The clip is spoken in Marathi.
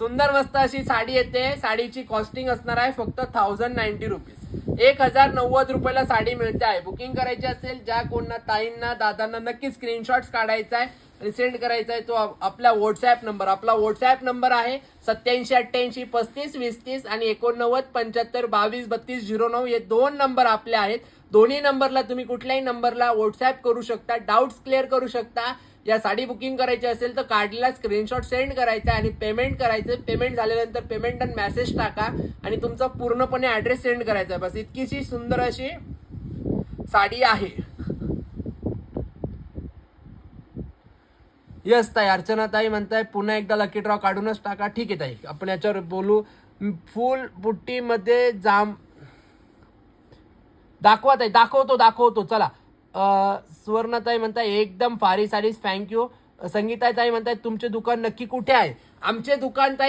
सुंदर मस्त अशी साडी येते. साडीची कॉस्टिंग असणार आहे फक्त 1090 रुपीज. 1090 रुपयाला साडी मिळते आहे. बुकिंग करायची असेल ज्या कोणा ताईंना दादांना नक्की स्क्रीनशॉट्स काढायचा आहे आणि सेंड करायचा आहे तो आपला व्हॉट्सअप नंबर. आपला व्हॉट्सअप नंबर आहे 8788352030 आणि 8975223209. हे 2 नंबर आपले आहेत. दोन्ही नंबरला तुम्ही कुठल्याही नंबरला व्हॉट्सअप करू शकता, डाऊट्स क्लिअर करू शकता. या साडी बुकिंग करायची असेल तर कार्डला स्क्रीनशॉट सेंड करायचा आणि पेमेंट करायचं. पेमेंट झाल्यानंतर पेमेंट आणि मेसेज टाका आणि तुमचा पूर्णपणे ऍड्रेस सेंड करायचा. बस इतकीशी सुंदर अशी साडी आहे. यस ताई, अर्चना ताई म्हणताय पुन्हा एकदा लकी ड्रॉ काढूनच टाका. ठीक आहे ताई, आपण याच्यावर बोलू. फुल पुट्टीमध्ये जाम दाखवा ताई, दाखवतो चला. सुवर्णाताई म्हणताय एकदम भारी साडीज, थँक्यू. संगीताताई म्हणताय तुमचे दुकान नक्की कुठे आहे? आमचे दुकान ताई